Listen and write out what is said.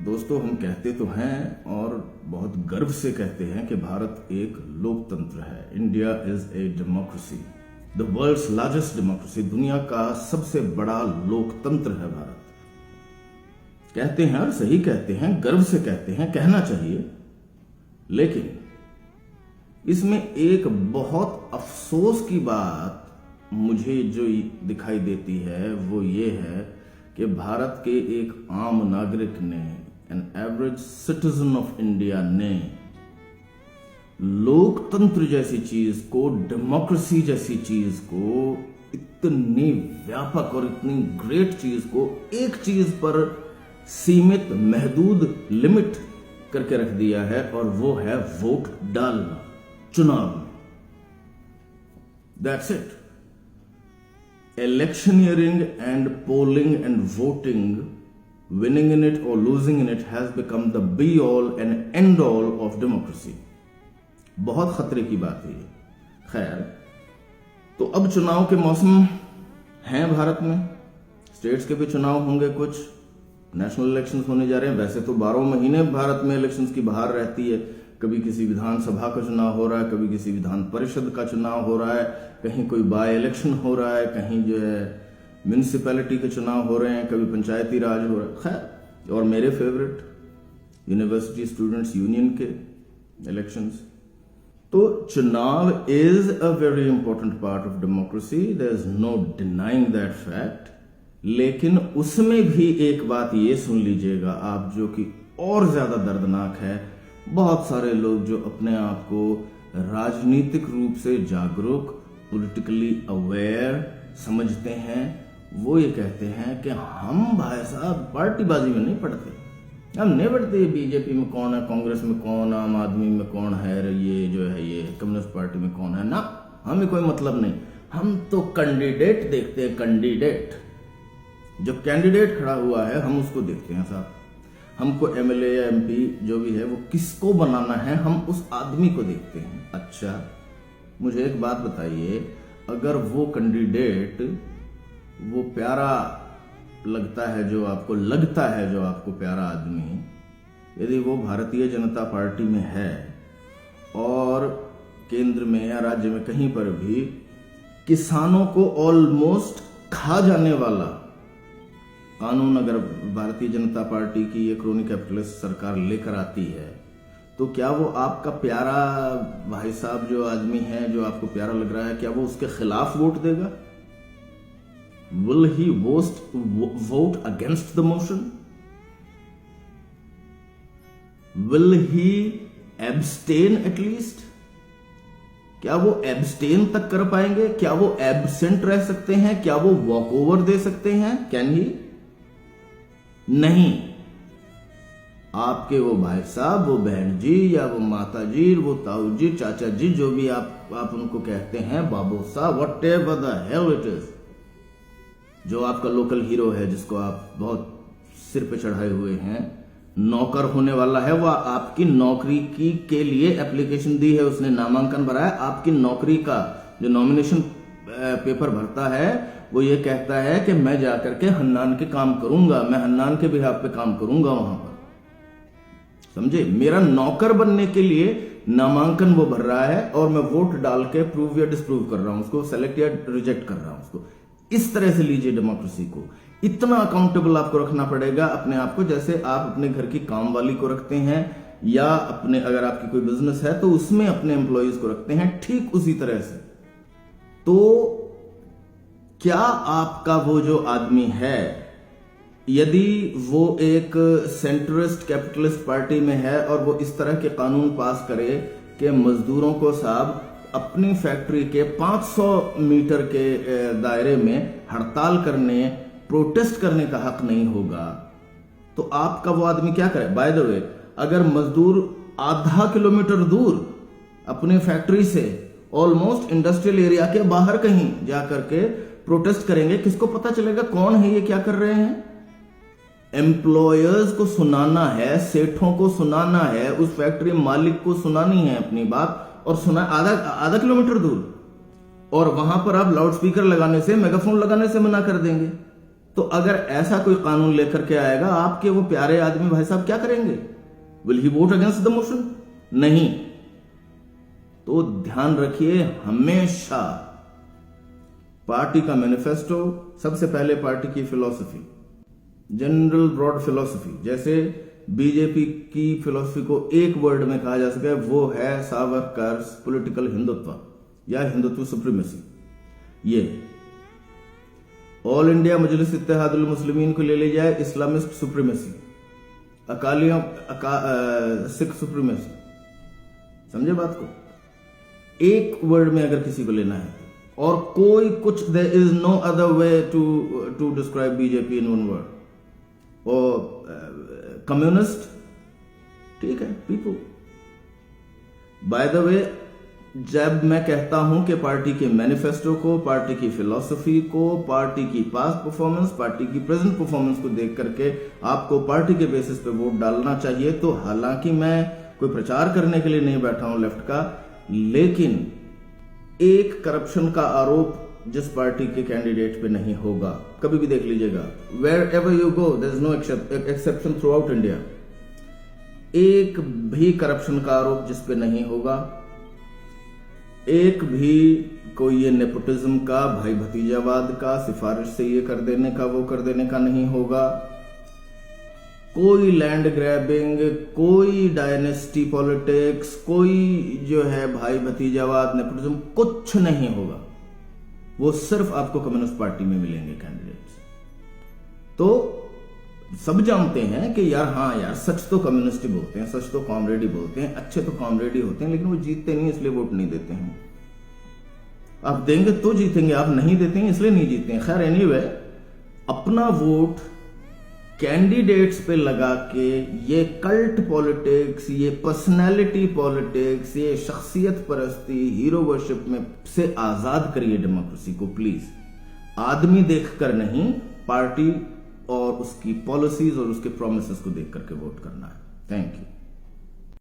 दोस्तों, हम कहते तो हैं और बहुत गर्व से कहते हैं कि भारत एक लोकतंत्र है। India is a democracy, the world's largest democracy. दुनिया का सबसे बड़ा लोकतंत्र है भारत। कहते हैं और सही कहते हैं, गर्व से कहते हैं, कहना चाहिए। लेकिन इसमें एक बहुत अफसोस की बात मुझे जो दिखाई देती है वो ये है कि भारत के एक आम नागरिक ने, an average citizen of India ने, लोकतंत्र जैसी चीज को, डेमोक्रेसी जैसी चीज को, इतनी व्यापक और इतनी ग्रेट चीज को एक चीज पर सीमित, महदूद, लिमिट करके रख दिया है, और वो है वोट डालना चुनाव में। That's it. Electioneering and polling and voting, winning in it or losing in it has become the be all and end all of democracy. बहुत खतरे की बात है ये। खैर, तो अब चुनाव के मौसम हैं भारत में। स्टेट्स के भी चुनाव होंगे, कुछ नेशनल इलेक्शंस होने जा रहे हैं। वैसे तो 12 महीने भारत में इलेक्शंस की बहार रहती है। कभी किसी विधानसभा का चुनाव हो रहा है, कभी किसी विधान परिषद का चुनाव हो रहा है, कहीं कोई बाय इलेक्शन हो रहा है, कहीं जो है म्यूनिसिपैलिटी के चुनाव हो रहे हैं, कभी पंचायती राज हो रहा है। खैर, और मेरे फेवरेट यूनिवर्सिटी स्टूडेंट्स यूनियन के इलेक्शंस। तो चुनाव is a very important part of democracy, there is no denying that fact. लेकिन उसमें भी एक बात ये सुन लीजिएगा आप, जो कि और ज्यादा दर्दनाक है। बहुत सारे लोग जो अपने आप को राजनीतिक रूप से जागरूक, पॉलिटिकली अवेयर समझते हैं, वो ये कहते हैं कि हम भाई साहब पार्टीबाजी में नहीं पड़ते। हम नहीं पढ़ते बीजेपी में कौन है, कांग्रेस में कौन, आम आदमी में कौन है, ये जो है ये कम्युनिस्ट पार्टी में कौन है। ना, हमें कोई मतलब नहीं। हम तो कैंडिडेट देखते हैं। कैंडिडेट, जो कैंडिडेट खड़ा हुआ है हम उसको देखते हैं साहब। हमको एमएलए या एमपी जो भी है वो किसको बनाना है, हम उस आदमी को देखते हैं। अच्छा, मुझे एक बात बताइए, अगर वो कैंडिडेट, वो प्यारा लगता है जो आपको, लगता है जो आपको प्यारा आदमी, यदि वो भारतीय जनता पार्टी में है और केंद्र में या राज्य में कहीं पर भी किसानों को ऑलमोस्ट खा जाने वाला कानून अगर भारतीय जनता पार्टी की ये क्रोनी कैपिटलिस्ट सरकार लेकर आती है, तो क्या वो आपका प्यारा भाई साहब जो आदमी है, जो आपको प्यारा लग रहा है, क्या वो उसके खिलाफ वोट देगा? Will he vote against the motion? Will he abstain at least? क्या वो एब्सटेन तक कर पाएंगे? क्या वो एब्सेंट रह सकते हैं? क्या वो वॉक ओवर दे सकते हैं? Can he? नहीं। आपके वो भाई साहब, वो बहन जी, या वो माता जी, वो ताऊ जी, चाचा जी, जो भी आप उनको कहते हैं, बाबू साहब, what ever the hell it is, जो आपका लोकल हीरो है, जिसको आप बहुत सिर पे चढ़ाए हुए हैं, नौकर होने वाला है, वह आपकी नौकरी के लिए एप्लीकेशन दी है, उसने नामांकन भरा है। आपकी नौकरी का जो नॉमिनेशन पेपर भरता है, वो ये कहता है कि मैं जाकर के हन्नान के काम करूंगा, मैं हन्नान के बिहाफ पे काम करूंगा वहां पर। समझे? मेरा नौकर बनने के लिए नामांकन वो भर रहा है और मैं वोट डाल के प्रूव या डिसप्रूव कर रहा हूं उसको, सेलेक्ट या रिजेक्ट कर रहा हूं उसको। इस तरह से लीजिए डेमोक्रेसी को। इतना अकाउंटेबल आपको रखना पड़ेगा अपने आप को, जैसे आप अपने घर की काम वाली को रखते हैं, या अपने, अगर आपकी कोई बिजनेस है तो उसमें अपने एम्प्लॉयज को रखते हैं, ठीक उसी तरह से। तो क्या आपका वो जो आदमी है, यदि वो एक सेंट्रिस्ट कैपिटलिस्ट पार्टी में है और वो इस तरह के कानून पास करे कि मजदूरों को साहब अपनी फैक्ट्री के 500 मीटर के दायरे में हड़ताल करने, प्रोटेस्ट करने का हक नहीं होगा, तो आपका वो आदमी क्या करे? बाय द वे, अगर मजदूर आधा किलोमीटर दूर अपने फैक्ट्री से ऑलमोस्ट इंडस्ट्रियल एरिया के बाहर कहीं जाकर के प्रोटेस्ट करेंगे, किसको पता चलेगा कौन है ये, क्या कर रहे हैं? एम्प्लॉयर्स को सुनाना है, सेठों को सुनाना है, उस फैक्ट्री मालिक को सुनानी है अपनी बात, और सुना आधा किलोमीटर दूर, और वहां पर आप लाउड स्पीकर लगाने से, मेगाफोन लगाने से मना कर देंगे। तो अगर ऐसा कोई कानून लेकर के आएगा, आपके वो प्यारे आदमी भाई साहब क्या करेंगे? Will he vote against the motion? नहीं। तो ध्यान रखिए, हमेशा पार्टी का मैनिफेस्टो, सबसे पहले पार्टी की फिलॉसफी, जनरल ब्रॉड फिलॉसफी, जैसे बीजेपी की फिलॉसफी को एक वर्ड में कहा जा सके, वो है सावरकर्स पॉलिटिकल हिंदुत्व या हिंदुत्व सुप्रीमेसी। ये ऑल इंडिया मजलिस इत्तेहादुल मुस्लिमीन को ले ली जाए, इस्लामिस्ट सुप्रीमेसी, अकालियों सिख सुप्रीमेसी। समझे बात को? एक वर्ड में अगर किसी को लेना है, और कोई कुछ, there is no other way to describe BJP in one word. और कम्युनिस्ट, ठीक है, पीपल। बाय द वे, जब मैं कहता हूं कि पार्टी के मैनिफेस्टो को, पार्टी की फिलॉसफी को, पार्टी की पास्ट परफॉर्मेंस, पार्टी की प्रेजेंट परफॉर्मेंस को देख करके आपको पार्टी के बेसिस पे वोट डालना चाहिए, तो हालांकि मैं कोई प्रचार करने के लिए नहीं बैठा हूं लेफ्ट का, लेकिन एक करप्शन का आरोप जिस पार्टी के कैंडिडेट पे नहीं होगा, कभी भी देख लीजिएगा, wherever you go there is no exception throughout India, एक भी करप्शन का आरोप जिस पे नहीं होगा, एक भी कोई ये नेपोटिज्म का, भाई भतीजावाद का, सिफारिश से ये कर देने का, वो कर देने का नहीं होगा, कोई लैंड ग्रैबिंग, कोई डायनेस्टी पॉलिटिक्स, कोई जो है भाई भतीजावाद, नेपोटिज्म, कुछ नहीं होगा। वो सिर्फ आपको कम्युनिस्ट पार्टी में मिलेंगे कैंडिडेट्स। तो सब जानते हैं कि यार, हाँ यार, सच तो कम्युनिस्ट ही बोलते हैं, सच तो कॉमरेड ही बोलते हैं, अच्छे तो कॉमरेड ही होते हैं, लेकिन वो जीतते नहीं, इसलिए वोट नहीं देते हैं। आप देंगे तो जीतेंगे, आप नहीं देते हैं इसलिए नहीं जीतते हैं। खैर, एनीवे, अपना वोट कैंडिडेट्स पे लगा के ये कल्ट पॉलिटिक्स, ये पर्सनैलिटी पॉलिटिक्स, ये शख्सियत परस्ती, हीरो वर्शिप में से आजाद करिए डेमोक्रेसी को प्लीज। आदमी देखकर नहीं, पार्टी और उसकी पॉलिसीज और उसके प्रोमिसेस को देख करके वोट करना है। Thank you.